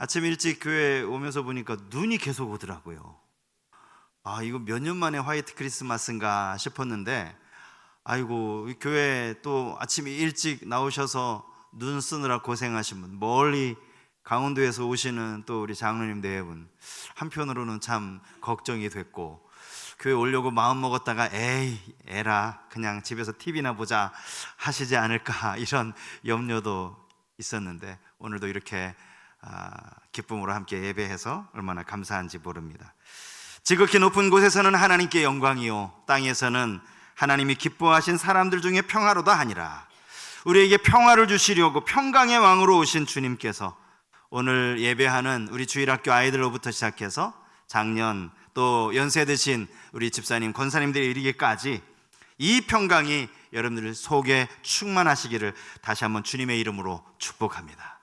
아침 일찍 교회 오면서 보니까 눈이 계속 오더라고요. 이거 몇 년 만에 화이트 크리스마스인가 싶었는데, 아이고, 교회 또 아침에 일찍 나오셔서 눈 쓰느라 고생하신 분, 멀리 강원도에서 오시는 또 우리 장로님 네 분, 한편으로는 참 걱정이 됐고, 교회 오려고 마음 먹었다가 에라 그냥 집에서 TV나 보자 하시지 않을까 이런 염려도 있었는데, 오늘도 이렇게 기쁨으로 함께 예배해서 얼마나 감사한지 모릅니다. 지극히 높은 곳에서는 하나님께 영광이요, 땅에서는 하나님이 기뻐하신 사람들 중에 평화로다 하니라. 우리에게 평화를 주시려고 평강의 왕으로 오신 주님께서 오늘 예배하는 우리 주일학교 아이들로부터 시작해서 작년 또 연세 드신 우리 집사님, 권사님들이 이르기까지 이 평강이 여러분들 속에 충만하시기를 다시 한번 주님의 이름으로 축복합니다.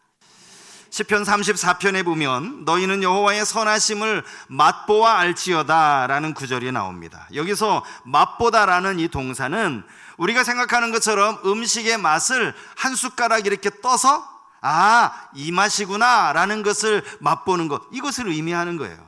시편 34편에 보면 너희는 여호와의 선하심을 맛보아 알지어다 라는 구절이 나옵니다. 여기서 맛보다라는 이 동사는 우리가 생각하는 것처럼 음식의 맛을 한 숟가락 이렇게 떠서 이 맛이구나 라는 것을 맛보는 것, 이것을 의미하는 거예요.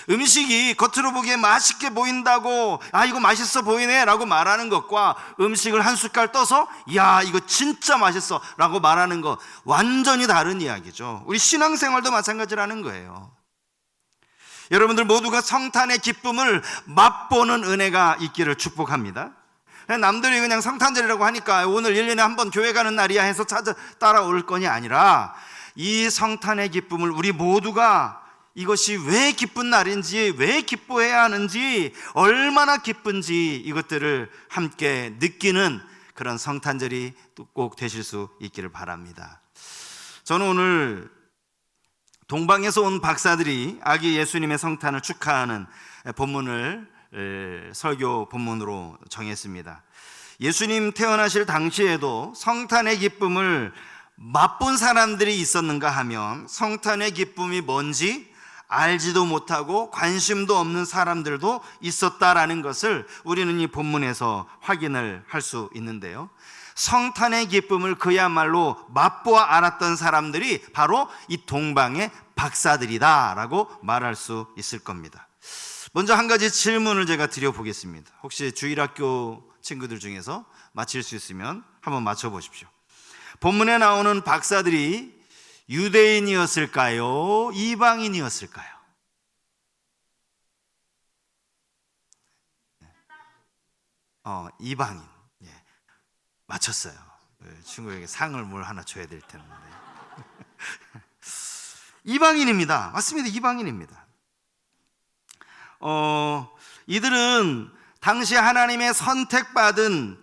음식이 겉으로 보기에 맛있게 보인다고 이거 맛있어 보이네 라고 말하는 것과 음식을 한 숟갈 떠서 야 이거 진짜 맛있어 라고 말하는 것, 완전히 다른 이야기죠. 우리 신앙생활도 마찬가지라는 거예요. 여러분들 모두가 성탄의 기쁨을 맛보는 은혜가 있기를 축복합니다. 남들이 그냥 성탄절이라고 하니까 오늘 1년에 한 번 교회 가는 날이야 해서 따라올 건이 아니라, 이 성탄의 기쁨을 우리 모두가 이것이 왜 기쁜 날인지, 왜 기뻐해야 하는지, 얼마나 기쁜지 이것들을 함께 느끼는 그런 성탄절이 꼭 되실 수 있기를 바랍니다. 저는 오늘 동방에서 온 박사들이 아기 예수님의 성탄을 축하하는 본문을 설교 본문으로 정했습니다. 예수님 태어나실 당시에도 성탄의 기쁨을 맛본 사람들이 있었는가 하면, 성탄의 기쁨이 뭔지 알지도 못하고 관심도 없는 사람들도 있었다라는 것을 우리는 이 본문에서 확인을 할 수 있는데요, 성탄의 기쁨을 그야말로 맛보아 알았던 사람들이 바로 이 동방의 박사들이다 라고 말할 수 있을 겁니다. 먼저 한 가지 질문을 제가 드려보겠습니다. 혹시 주일학교 친구들 중에서 맞힐 수 있으면 한번 맞춰보십시오. 본문에 나오는 박사들이 유대인이었을까요? 이방인이었을까요? 이방인. 맞췄어요. 친구에게 상을 뭘 하나 줘야 될 텐데. 이방인입니다. 맞습니다. 이방인입니다. 이들은 당시 하나님의 선택받은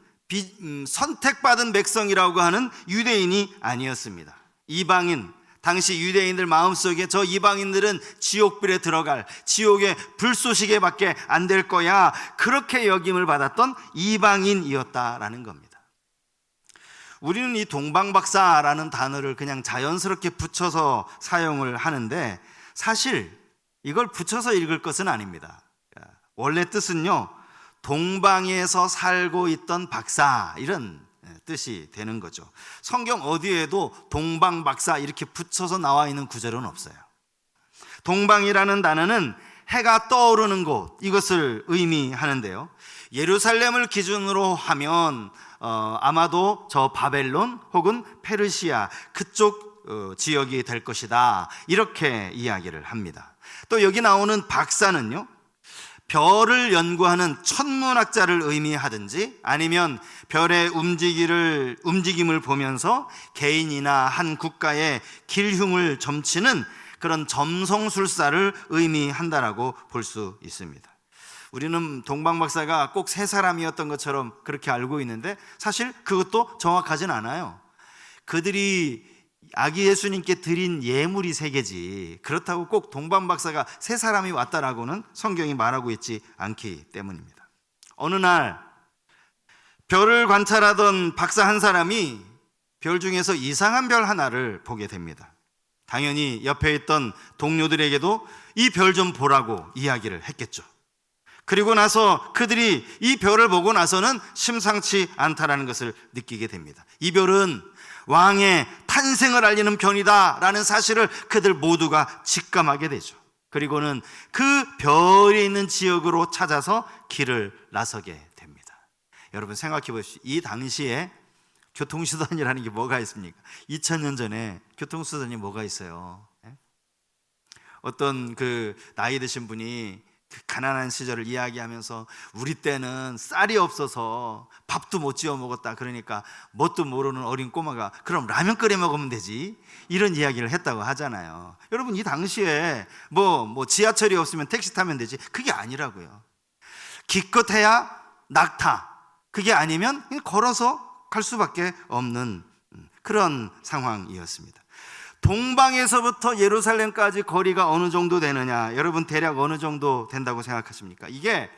백성이라고 하는 유대인이 아니었습니다. 이방인, 당시 유대인들 마음속에 저 이방인들은 지옥불에 들어갈, 지옥의 불쏘시개 밖에 안 될 거야, 그렇게 여김을 받았던 이방인이었다라는 겁니다. 우리는 이 동방박사라는 단어를 그냥 자연스럽게 붙여서 사용을 하는데, 사실 이걸 붙여서 읽을 것은 아닙니다. 원래 뜻은요, 동방에서 살고 있던 박사, 이런 뜻이 되는 거죠. 성경 어디에도 동방박사 이렇게 붙여서 나와 있는 구절은 없어요. 동방이라는 단어는 해가 떠오르는 곳, 이것을 의미하는데요, 예루살렘을 기준으로 하면 아마도 저 바벨론 혹은 페르시아 그쪽 지역이 될 것이다, 이렇게 이야기를 합니다. 또 여기 나오는 박사는요, 별을 연구하는 천문학자를 의미하든지, 아니면 별의 움직임을 보면서 개인이나 한 국가의 길흉을 점치는 그런 점성술사를 의미한다라고 볼 수 있습니다. 우리는 동방박사가 꼭 세 사람이었던 것처럼 그렇게 알고 있는데, 사실 그것도 정확하진 않아요. 그들이 아기 예수님께 드린 예물이 세 개지, 그렇다고 꼭 동방박사가 세 사람이 왔다라고는 성경이 말하고 있지 않기 때문입니다. 어느 날 별을 관찰하던 박사 한 사람이 별 중에서 이상한 별 하나를 보게 됩니다. 당연히 옆에 있던 동료들에게도 이 별 좀 보라고 이야기를 했겠죠. 그리고 나서 그들이 이 별을 보고 나서는 심상치 않다라는 것을 느끼게 됩니다. 이 별은 왕의 환생을 알리는 변이다라는 사실을 그들 모두가 직감하게 되죠. 그리고는 그 별이 있는 지역으로 찾아서 길을 나서게 됩니다. 여러분 생각해 보십시오. 이 당시에 교통수단이라는 게 뭐가 있습니까? 2000년 전에 교통수단이 뭐가 있어요? 어떤 그 나이 드신 분이 그 가난한 시절을 이야기하면서 우리 때는 쌀이 없어서 밥도 못 지어 먹었다. 그러니까 뭣도 모르는 어린 꼬마가 그럼 라면 끓여 먹으면 되지, 이런 이야기를 했다고 하잖아요. 여러분 이 당시에 뭐 지하철이 없으면 택시 타면 되지, 그게 아니라고요. 기껏해야 낙타, 그게 아니면 그냥 걸어서 갈 수밖에 없는 그런 상황이었습니다. 동방에서부터 예루살렘까지 거리가 어느 정도 되느냐, 여러분 대략 어느 정도 된다고 생각하십니까? 이게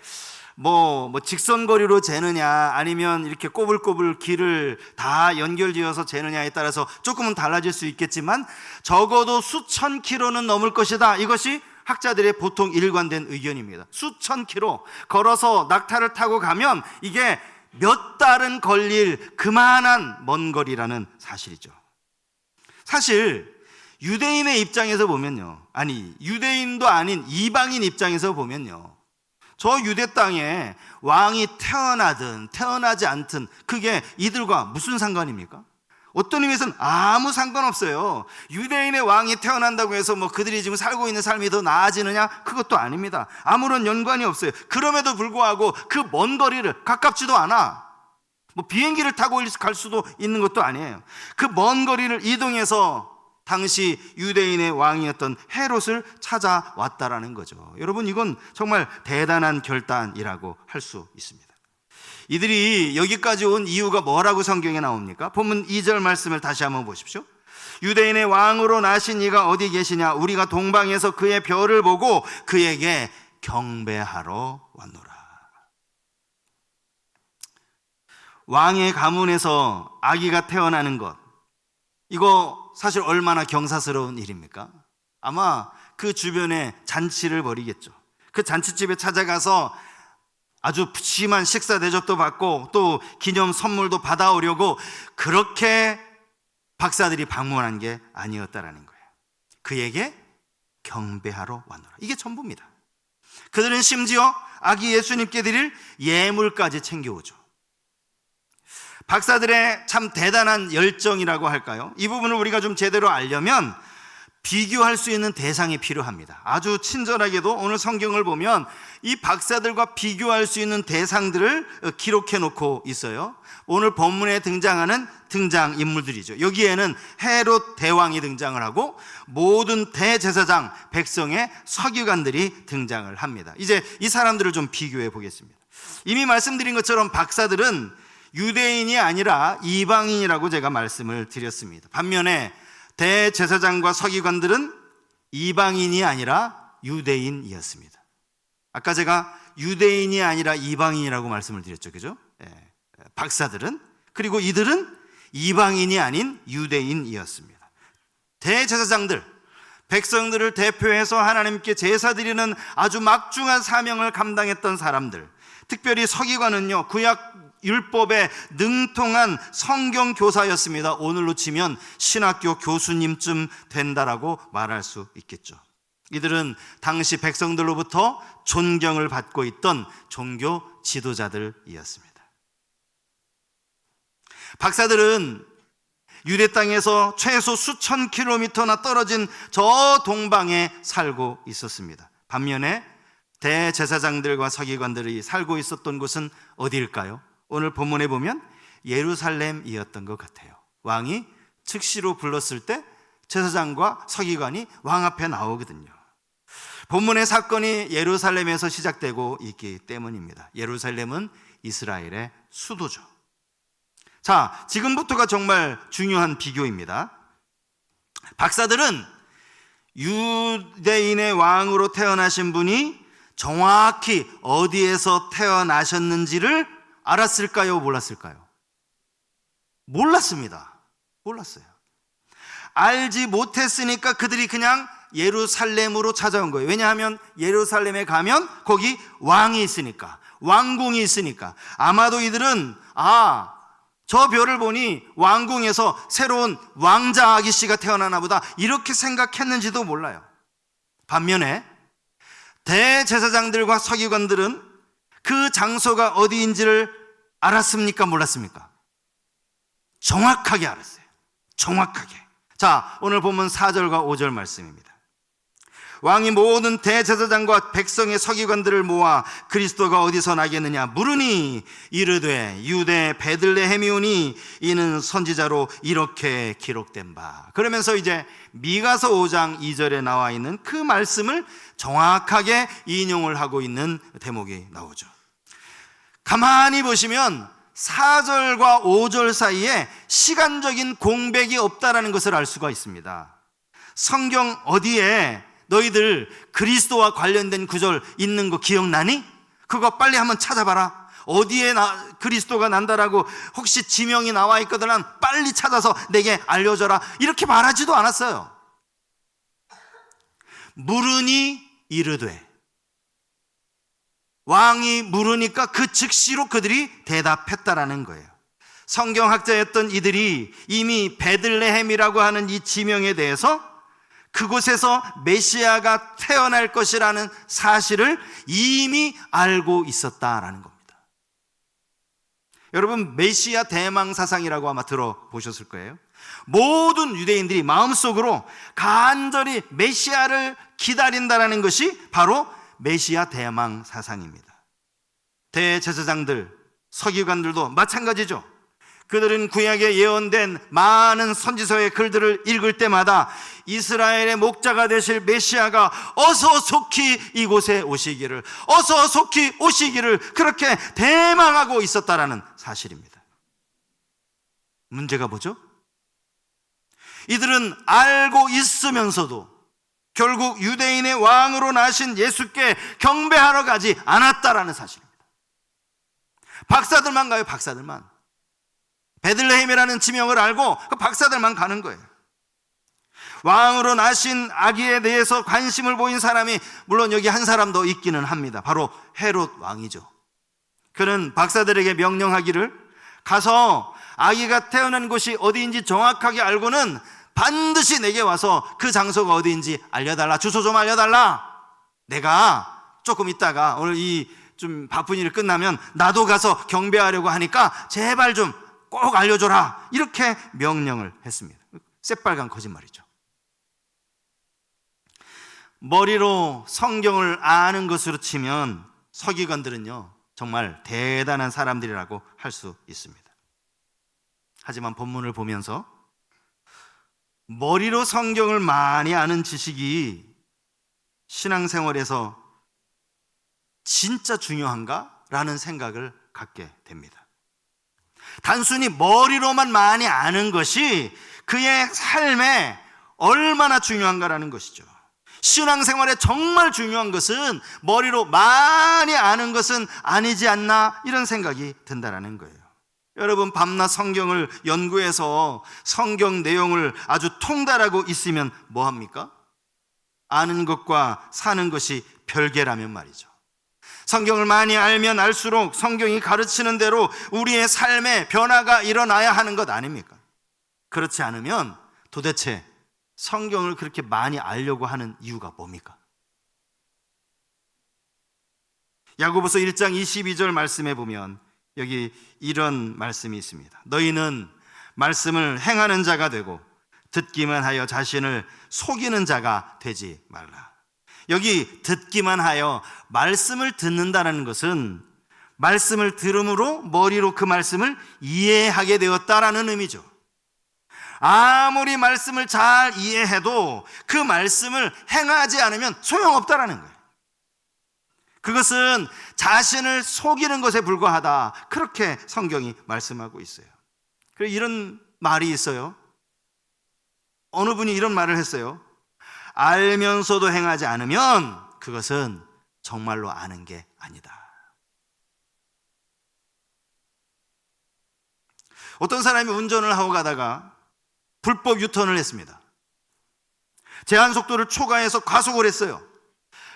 뭐 직선거리로 재느냐 아니면 이렇게 꼬불꼬불 길을 다 연결지어서 재느냐에 따라서 조금은 달라질 수 있겠지만 적어도 수천 킬로는 넘을 것이다. 이것이 학자들의 보통 일관된 의견입니다. 수천 킬로 걸어서 낙타를 타고 가면 이게 몇 달은 걸릴 그만한 먼 거리라는 사실이죠. 사실 유대인의 입장에서 보면요, 아니 유대인도 아닌 이방인 입장에서 보면요, 저 유대 땅에 왕이 태어나든 태어나지 않든 그게 이들과 무슨 상관입니까? 어떤 의미에서는 아무 상관없어요. 유대인의 왕이 태어난다고 해서 뭐 그들이 지금 살고 있는 삶이 더 나아지느냐? 그것도 아닙니다. 아무런 연관이 없어요. 그럼에도 불구하고 그 먼 거리를, 가깝지도 않아, 뭐 비행기를 타고 갈 수도 있는 것도 아니에요. 그 먼 거리를 이동해서 당시 유대인의 왕이었던 헤롯을 찾아왔다라는 거죠. 여러분 이건 정말 대단한 결단이라고 할 수 있습니다. 이들이 여기까지 온 이유가 뭐라고 성경에 나옵니까? 본문 2절 말씀을 다시 한번 보십시오. 유대인의 왕으로 나신 이가 어디 계시냐? 우리가 동방에서 그의 별을 보고 그에게 경배하러 왔노라. 왕의 가문에서 아기가 태어나는 것, 이거 사실 얼마나 경사스러운 일입니까? 아마 그 주변에 잔치를 벌이겠죠. 그 잔치집에 찾아가서 아주 푸짐한 식사 대접도 받고 또 기념 선물도 받아오려고 그렇게 박사들이 방문한 게 아니었다라는 거예요. 그에게 경배하러 왔노라. 이게 전부입니다. 그들은 심지어 아기 예수님께 드릴 예물까지 챙겨오죠. 박사들의 참 대단한 열정이라고 할까요? 이 부분을 우리가 좀 제대로 알려면 비교할 수 있는 대상이 필요합니다. 아주 친절하게도 오늘 성경을 보면 이 박사들과 비교할 수 있는 대상들을 기록해 놓고 있어요. 오늘 본문에 등장하는 등장인물들이죠. 여기에는 헤롯 대왕이 등장을 하고 모든 대제사장, 백성의 서기관들이 등장을 합니다. 이제 이 사람들을 좀 비교해 보겠습니다. 이미 말씀드린 것처럼 박사들은 유대인이 아니라 이방인이라고 제가 말씀을 드렸습니다. 반면에 대제사장과 서기관들은 이방인이 아니라 유대인이었습니다. 아까 제가 유대인이 아니라 이방인이라고 말씀을 드렸죠, 그죠? 박사들은, 그리고 이들은 이방인이 아닌 유대인이었습니다. 대제사장들, 백성들을 대표해서 하나님께 제사 드리는 아주 막중한 사명을 감당했던 사람들, 특별히 서기관은요, 구약 율법에 능통한 성경 교사였습니다. 오늘로 치면 신학교 교수님쯤 된다라고 말할 수 있겠죠. 이들은 당시 백성들로부터 존경을 받고 있던 종교 지도자들이었습니다. 박사들은 유대 땅에서 최소 수천 킬로미터나 떨어진 저 동방에 살고 있었습니다. 반면에 대제사장들과 서기관들이 살고 있었던 곳은 어디일까요? 오늘 본문에 보면 예루살렘이었던 것 같아요. 왕이 즉시로 불렀을 때 제사장과 서기관이 왕 앞에 나오거든요. 본문의 사건이 예루살렘에서 시작되고 있기 때문입니다. 예루살렘은 이스라엘의 수도죠. 자, 지금부터가 정말 중요한 비교입니다. 박사들은 유대인의 왕으로 태어나신 분이 정확히 어디에서 태어나셨는지를 알았을까요? 몰랐을까요? 몰랐습니다. 몰랐어요. 알지 못했으니까 그들이 그냥 예루살렘으로 찾아온 거예요. 왜냐하면 예루살렘에 가면 거기 왕이 있으니까, 왕궁이 있으니까. 아마도 이들은 저 별을 보니 왕궁에서 새로운 왕자 아기씨가 태어나나 보다, 이렇게 생각했는지도 몰라요. 반면에 대제사장들과 서기관들은 그 장소가 어디인지를 알았습니까? 몰랐습니까? 정확하게 알았어요. 정확하게. 자, 오늘 본문 4절과 5절 말씀입니다. 왕이 모든 대제사장과 백성의 서기관들을 모아 그리스도가 어디서 나겠느냐 물으니 이르되 유대 베들레헴이오니 이는 선지자로 이렇게 기록된 바. 그러면서 이제 미가서 5장 2절에 나와 있는 그 말씀을 정확하게 인용을 하고 있는 대목이 나오죠. 가만히 보시면 4절과 5절 사이에 시간적인 공백이 없다라는 것을 알 수가 있습니다. 성경 어디에 너희들 그리스도와 관련된 구절 있는 거 기억나니? 그거 빨리 한번 찾아봐라. 어디에 그리스도가 난다라고 혹시 지명이 나와 있거든 빨리 찾아서 내게 알려줘라. 이렇게 말하지도 않았어요. 물으니 이르되, 왕이 물으니까 그 즉시로 그들이 대답했다라는 거예요. 성경학자였던 이들이 이미 베들레헴이라고 하는 이 지명에 대해서 그곳에서 메시아가 태어날 것이라는 사실을 이미 알고 있었다라는 겁니다. 여러분, 메시아 대망 사상이라고 아마 들어보셨을 거예요. 모든 유대인들이 마음속으로 간절히 메시아를 기다린다라는 것이 바로 메시아 대망 사상입니다. 대제사장들, 서기관들도 마찬가지죠. 그들은 구약에 예언된 많은 선지서의 글들을 읽을 때마다 이스라엘의 목자가 되실 메시아가 어서 속히 이곳에 오시기를, 어서 속히 오시기를 그렇게 대망하고 있었다라는 사실입니다. 문제가 뭐죠? 이들은 알고 있으면서도 결국 유대인의 왕으로 나신 예수께 경배하러 가지 않았다라는 사실입니다. 박사들만 가요, 박사들만. 베들레헴이라는 지명을 알고 그 박사들만 가는 거예요. 왕으로 나신 아기에 대해서 관심을 보인 사람이 물론 여기 한 사람 더 있기는 합니다. 바로 헤롯 왕이죠. 그는 박사들에게 명령하기를 가서 아기가 태어난 곳이 어디인지 정확하게 알고는 반드시 내게 와서 그 장소가 어디인지 알려달라. 주소 좀 알려달라. 내가 조금 있다가 오늘 이 좀 바쁜 일 끝나면 나도 가서 경배하려고 하니까 제발 좀 꼭 알려줘라. 이렇게 명령을 했습니다. 새빨간 거짓말이죠. 머리로 성경을 아는 것으로 치면 서기관들은요 정말 대단한 사람들이라고 할 수 있습니다. 하지만 본문을 보면서 머리로 성경을 많이 아는 지식이 신앙생활에서 진짜 중요한가? 라는 생각을 갖게 됩니다. 단순히 머리로만 많이 아는 것이 그의 삶에 얼마나 중요한가라는 것이죠. 신앙생활에 정말 중요한 것은 머리로 많이 아는 것은 아니지 않나, 이런 생각이 든다는 거예요. 여러분, 밤낮 성경을 연구해서 성경 내용을 아주 통달하고 있으면 뭐합니까? 아는 것과 사는 것이 별개라면 말이죠. 성경을 많이 알면 알수록 성경이 가르치는 대로 우리의 삶에 변화가 일어나야 하는 것 아닙니까? 그렇지 않으면 도대체 성경을 그렇게 많이 알려고 하는 이유가 뭡니까? 야고보서 1장 22절 말씀에 보면 여기 이런 말씀이 있습니다. 너희는 말씀을 행하는 자가 되고 듣기만 하여 자신을 속이는 자가 되지 말라. 여기 듣기만 하여 말씀을 듣는다는 것은 말씀을 들음으로 머리로 그 말씀을 이해하게 되었다라는 의미죠. 아무리 말씀을 잘 이해해도 그 말씀을 행하지 않으면 소용없다라는 거예요. 그것은 자신을 속이는 것에 불과하다, 그렇게 성경이 말씀하고 있어요. 그래서 이런 말이 있어요. 어느 분이 이런 말을 했어요. 알면서도 행하지 않으면 그것은 정말로 아는 게 아니다. 어떤 사람이 운전을 하고 가다가 불법 유턴을 했습니다. 제한 속도를 초과해서 과속을 했어요.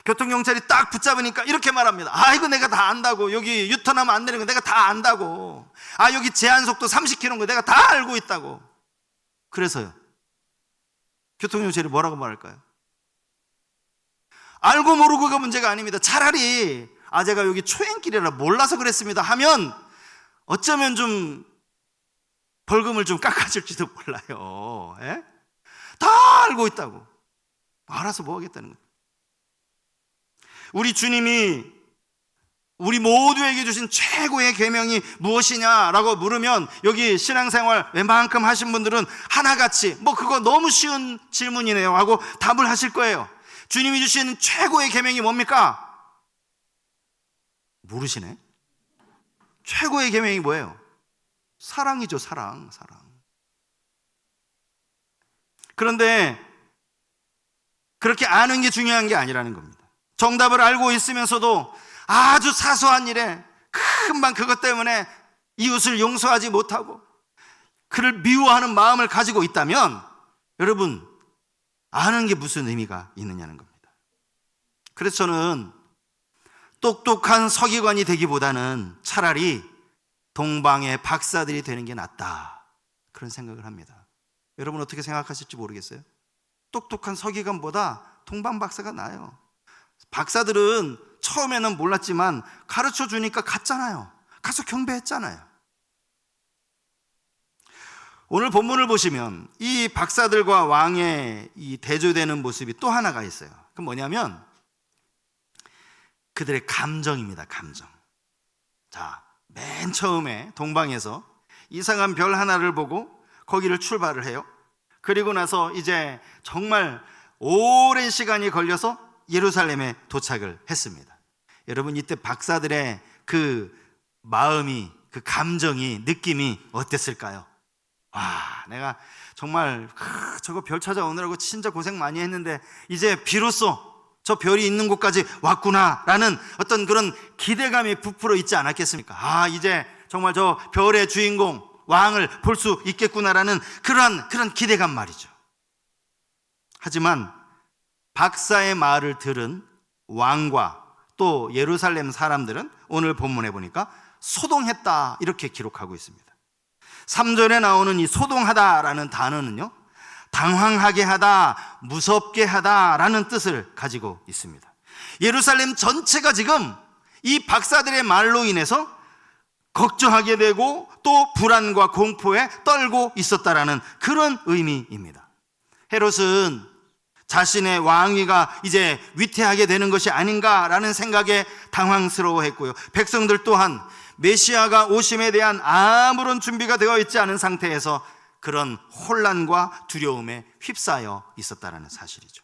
교통경찰이 딱 붙잡으니까 이렇게 말합니다. 아, 이거 내가 다 안다고. 여기 유턴하면 안 되는 거 내가 다 안다고. 아, 여기 제한속도 30km인 거 내가 다 알고 있다고. 그래서요, 교통경찰이 뭐라고 말할까요? 알고 모르고가 문제가 아닙니다. 차라리 제가 여기 초행길이라 몰라서 그랬습니다 하면 어쩌면 좀 벌금을 좀 깎아줄지도 몰라요. 예? 다 알고 있다고. 알아서 뭐 하겠다는 거예요. 우리 주님이 우리 모두에게 주신 최고의 계명이 무엇이냐라고 물으면 여기 신앙생활 웬만큼 하신 분들은 하나같이 그거 너무 쉬운 질문이네요 하고 답을 하실 거예요. 주님이 주신 최고의 계명이 뭡니까? 모르시네. 최고의 계명이 뭐예요? 사랑이죠. 사랑. 그런데 그렇게 아는 게 중요한 게 아니라는 겁니다. 정답을 알고 있으면서도 아주 사소한 일에 금방 그것 때문에 이웃을 용서하지 못하고 그를 미워하는 마음을 가지고 있다면 여러분, 아는 게 무슨 의미가 있느냐는 겁니다. 그래서 저는 똑똑한 서기관이 되기보다는 차라리 동방의 박사들이 되는 게 낫다, 그런 생각을 합니다. 여러분 어떻게 생각하실지 모르겠어요. 똑똑한 서기관보다 동방 박사가 나아요. 박사들은 처음에는 몰랐지만 가르쳐 주니까 갔잖아요. 가서 경배했잖아요. 오늘 본문을 보시면 이 박사들과 왕의 이 대조되는 모습이 또 하나가 있어요. 그건 뭐냐면 그들의 감정입니다. 감정. 자, 맨 처음에 동방에서 이상한 별 하나를 보고 거기를 출발을 해요. 그리고 나서 이제 정말 오랜 시간이 걸려서 예루살렘에 도착을 했습니다. 여러분, 이때 박사들의 그 마음이, 그 감정이, 느낌이 어땠을까요? 내가 정말 저거 별 찾아오느라고 진짜 고생 많이 했는데 이제 비로소 저 별이 있는 곳까지 왔구나라는 어떤 그런 기대감이 부풀어 있지 않았겠습니까? 이제 정말 저 별의 주인공 왕을 볼 수 있겠구나라는 그런 기대감 말이죠. 하지만 박사의 말을 들은 왕과 또 예루살렘 사람들은 오늘 본문에 보니까 소동했다, 이렇게 기록하고 있습니다. 3절에 나오는 이 소동하다라는 단어는요, 당황하게 하다, 무섭게 하다라는 뜻을 가지고 있습니다. 예루살렘 전체가 지금 이 박사들의 말로 인해서 걱정하게 되고 또 불안과 공포에 떨고 있었다라는 그런 의미입니다. 헤롯은 자신의 왕위가 이제 위태하게 되는 것이 아닌가라는 생각에 당황스러워했고요, 백성들 또한 메시아가 오심에 대한 아무런 준비가 되어 있지 않은 상태에서 그런 혼란과 두려움에 휩싸여 있었다는 사실이죠.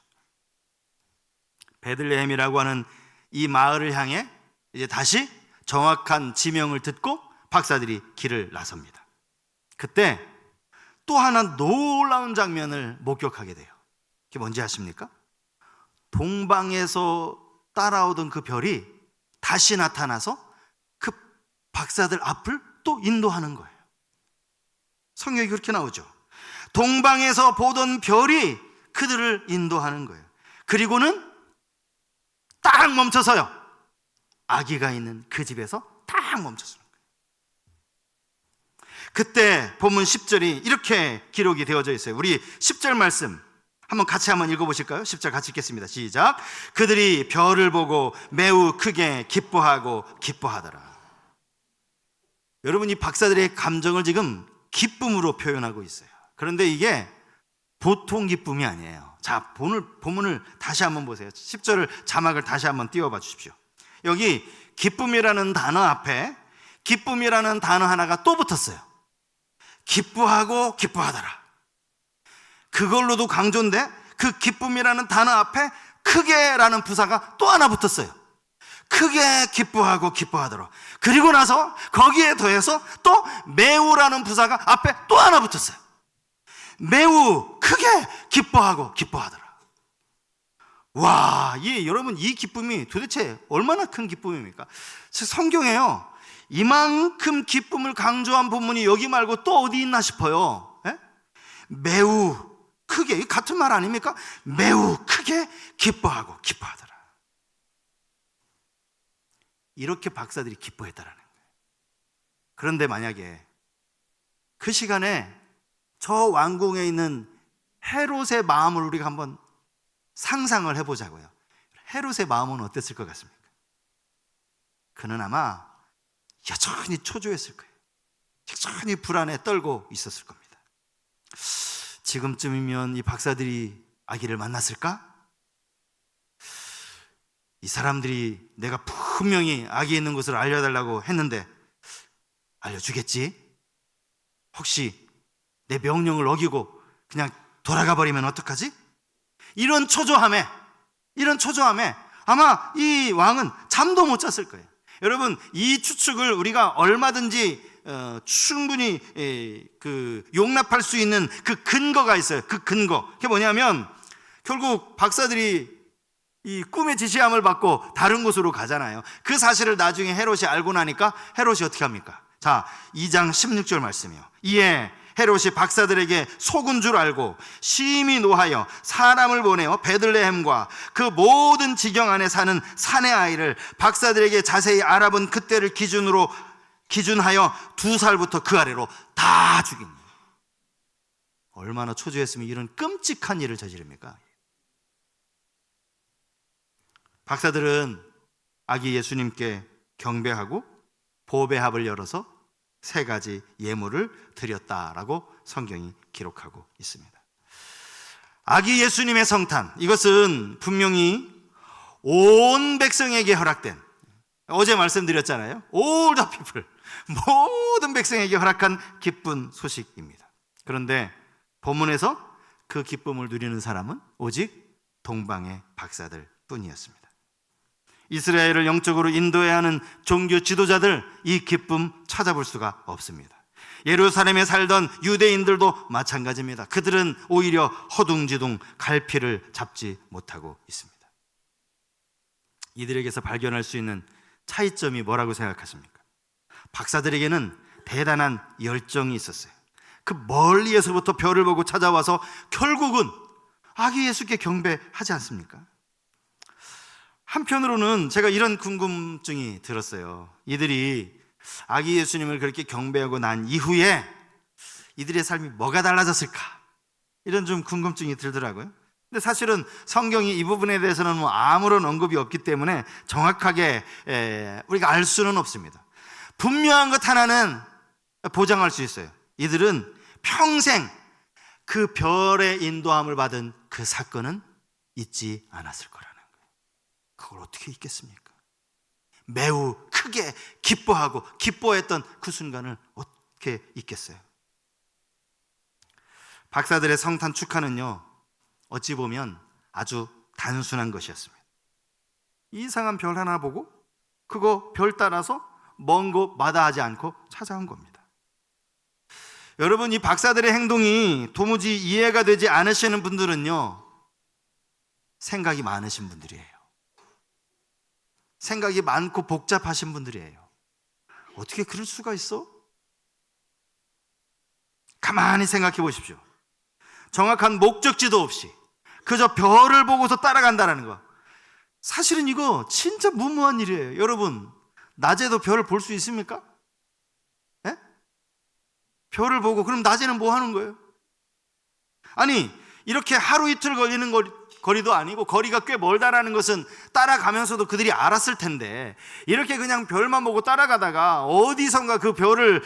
베들레헴이라고 하는 이 마을을 향해 이제 다시 정확한 지명을 듣고 박사들이 길을 나섭니다. 그때 또 하나 놀라운 장면을 목격하게 돼요. 그게 뭔지 아십니까? 동방에서 따라오던 그 별이 다시 나타나서 그 박사들 앞을 또 인도하는 거예요. 성경이 그렇게 나오죠. 동방에서 보던 별이 그들을 인도하는 거예요. 그리고는 딱 멈춰서요, 아기가 있는 그 집에서 딱 멈췄어요. 그때 본문 10절이 이렇게 기록이 되어져 있어요. 우리 10절 말씀 같이 한번 읽어보실까요? 10절 같이 읽겠습니다. 시작. 그들이 별을 보고 매우 크게 기뻐하고 기뻐하더라. 여러분, 이 박사들의 감정을 지금 기쁨으로 표현하고 있어요. 그런데 이게 보통 기쁨이 아니에요. 자, 본문을 다시 한번 보세요. 10절을 자막을 다시 한번 띄워봐 주십시오. 여기 기쁨이라는 단어 앞에 기쁨이라는 단어 하나가 또 붙었어요. 기뻐하고 기뻐하더라. 그걸로도 강조인데 그 기쁨이라는 단어 앞에 크게라는 부사가 또 하나 붙었어요. 크게 기뻐하고 기뻐하더라. 그리고 나서 거기에 더해서 또 매우라는 부사가 앞에 또 하나 붙었어요. 매우 크게 기뻐하고 기뻐하더라. 와, 여러분, 이 기쁨이 도대체 얼마나 큰 기쁨입니까? 성경에요, 이만큼 기쁨을 강조한 본문이 여기 말고 또 어디 있나 싶어요. 에? 매우 크게, 같은 말 아닙니까? 매우 크게 기뻐하고 기뻐하더라. 이렇게 박사들이 기뻐했다라는 거예요. 그런데 만약에 그 시간에 저 왕궁에 있는 헤롯의 마음을 우리가 한번 상상을 해보자고요. 헤롯의 마음은 어땠을 것 같습니까? 그는 아마 여전히 초조했을 거예요. 여전히 불안에 떨고 있었을 겁니다. 지금쯤이면 이 박사들이 아기를 만났을까? 이 사람들이 내가 분명히 아기 있는 곳을 알려달라고 했는데 알려주겠지? 혹시 내 명령을 어기고 그냥 돌아가 버리면 어떡하지? 이런 초조함에 아마 이 왕은 잠도 못 잤을 거예요. 여러분, 이 추측을 우리가 얼마든지 충분히 용납할 수 있는 그 근거가 있어요. 그 근거, 그게 뭐냐면 결국 박사들이 이 꿈의 지시함을 받고 다른 곳으로 가잖아요. 그 사실을 나중에 헤롯이 알고 나니까 헤롯이 어떻게 합니까? 자, 2장 16절 말씀이요. 이에 헤롯이 박사들에게 속은 줄 알고 심히 노하여 사람을 보내어 베들레헴과 그 모든 지경 안에 사는 사내 아이를 박사들에게 자세히 알아본 그때를 기준하여 2살부터 그 아래로 다 죽인 거예요. 얼마나 초조했으면 이런 끔찍한 일을 저지릅니까? 박사들은 아기 예수님께 경배하고 보배합을 열어서 3가지 예물을 드렸다라고 성경이 기록하고 있습니다. 아기 예수님의 성탄, 이것은 분명히 온 백성에게 허락된, 어제 말씀드렸잖아요. All the people, 모든 백성에게 허락한 기쁜 소식입니다. 그런데 본문에서 그 기쁨을 누리는 사람은 오직 동방의 박사들 뿐이었습니다. 이스라엘을 영적으로 인도해야 하는 종교 지도자들, 이 기쁨 찾아볼 수가 없습니다. 예루살렘에 살던 유대인들도 마찬가지입니다. 그들은 오히려 허둥지둥 갈피를 잡지 못하고 있습니다. 이들에게서 발견할 수 있는 차이점이 뭐라고 생각하십니까? 박사들에게는 대단한 열정이 있었어요. 그 멀리에서부터 별을 보고 찾아와서 결국은 아기 예수께 경배하지 않습니까? 한편으로는 제가 이런 궁금증이 들었어요. 이들이 아기 예수님을 그렇게 경배하고 난 이후에 이들의 삶이 뭐가 달라졌을까? 이런 좀 궁금증이 들더라고요. 근데 사실은 성경이 이 부분에 대해서는 아무런 언급이 없기 때문에 정확하게 우리가 알 수는 없습니다. 분명한 것 하나는 보장할 수 있어요. 이들은 평생 그 별의 인도함을 받은 그 사건은 잊지 않았을 거라는 거예요. 그걸 어떻게 잊겠습니까? 매우 크게 기뻐했던 그 순간을 어떻게 잊겠어요? 박사들의 성탄 축하는요, 어찌 보면 아주 단순한 것이었습니다. 이상한 별 하나 보고 그거 별 따라서 먼 곳 마다하지 않고 찾아온 겁니다. 여러분, 이 박사들의 행동이 도무지 이해가 되지 않으시는 분들은요, 생각이 많으신 분들이에요. 생각이 많고 복잡하신 분들이에요. 어떻게 그럴 수가 있어? 가만히 생각해 보십시오. 정확한 목적지도 없이 그저 별을 보고서 따라간다는 거, 사실은 이거 진짜 무모한 일이에요. 여러분, 낮에도 별을 볼 수 있습니까? 예? 별을 보고 그럼 낮에는 뭐 하는 거예요? 아니, 이렇게 하루 이틀 걸리는 거리도 아니고 거리가 꽤 멀다라는 것은 따라가면서도 그들이 알았을 텐데, 이렇게 그냥 별만 보고 따라가다가 어디선가 그 별을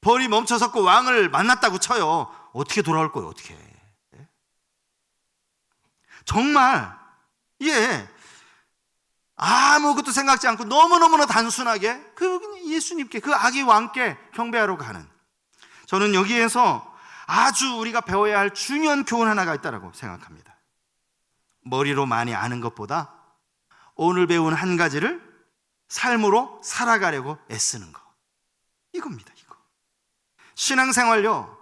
벌이 멈춰섰고 왕을 만났다고 쳐요. 어떻게 돌아올 거예요? 어떻게? 정말 아무것도 생각지 않고 너무너무나 단순하게 그 예수님께, 그 아기 왕께 경배하러 가는, 저는 여기에서 아주 우리가 배워야 할 중요한 교훈 하나가 있다고 생각합니다. 머리로 많이 아는 것보다 오늘 배운 한 가지를 삶으로 살아가려고 애쓰는 거, 이겁니다. 이거. 신앙생활요,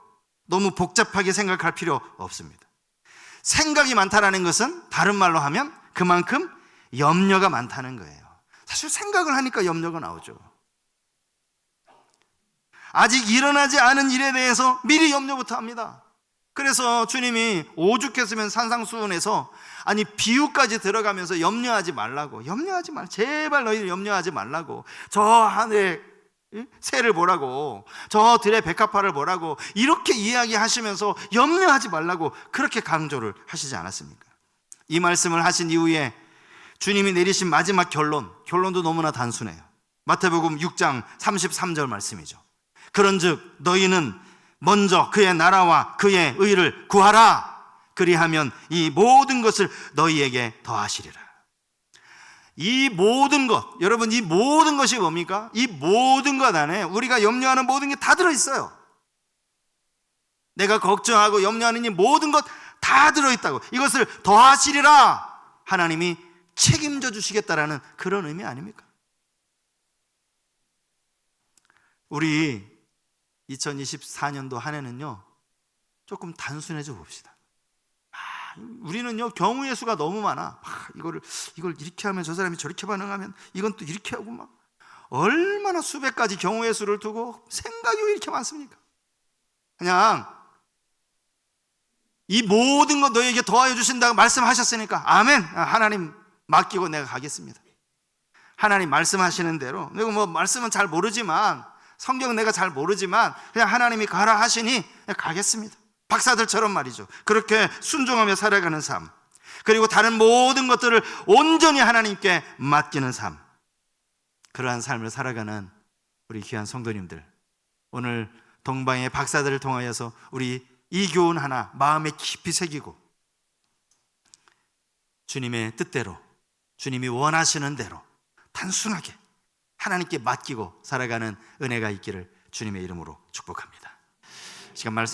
너무 복잡하게 생각할 필요 없습니다. 생각이 많다라는 것은 다른 말로 하면 그만큼 염려가 많다는 거예요. 사실 생각을 하니까 염려가 나오죠. 아직 일어나지 않은 일에 대해서 미리 염려부터 합니다. 그래서 주님이 오죽했으면 산상수훈에서 아니 비유까지 들어가면서 염려하지 말라고, 제발 너희들 염려하지 말라고, 저 하늘의 새를 보라고, 저 들의 백합화를 보라고 이렇게 이야기하시면서 염려하지 말라고 그렇게 강조를 하시지 않았습니까? 이 말씀을 하신 이후에 주님이 내리신 마지막 결론도 너무나 단순해요. 마태복음 6장 33절 말씀이죠. 그런즉 너희는 먼저 그의 나라와 그의 의를 구하라. 그리하면 이 모든 것을 너희에게 더하시리라. 이 모든 것, 여러분, 이 모든 것이 뭡니까? 이 모든 것 안에 우리가 염려하는 모든 게 다 들어있어요. 내가 걱정하고 염려하는 이 모든 것 다 들어있다고. 이것을 더하시리라. 하나님이 책임져 주시겠다라는 그런 의미 아닙니까? 우리 2024년도 한 해는요, 조금 단순해져 봅시다. 우리는요, 경우의 수가 너무 많아. 이걸 이렇게 하면 저 사람이 저렇게 반응하면 이건 또 이렇게 하고 막 얼마나 수백 가지 경우의 수를 두고 생각이 왜 이렇게 많습니까? 그냥 이 모든 것 너희에게 더하여 주신다고 말씀하셨으니까 아멘, 하나님 맡기고 내가 가겠습니다. 하나님 말씀하시는 대로, 내가 뭐 말씀은 잘 모르지만, 성경은 내가 잘 모르지만 그냥 하나님이 가라 하시니 가겠습니다. 박사들처럼 말이죠. 그렇게 순종하며 살아가는 삶, 그리고 다른 모든 것들을 온전히 하나님께 맡기는 삶, 그러한 삶을 살아가는 우리 귀한 성도님들, 오늘 동방의 박사들을 통하여서 우리 이 교훈 하나 마음에 깊이 새기고 주님의 뜻대로, 주님이 원하시는 대로 단순하게 하나님께 맡기고 살아가는 은혜가 있기를 주님의 이름으로 축복합니다. 시간 말씀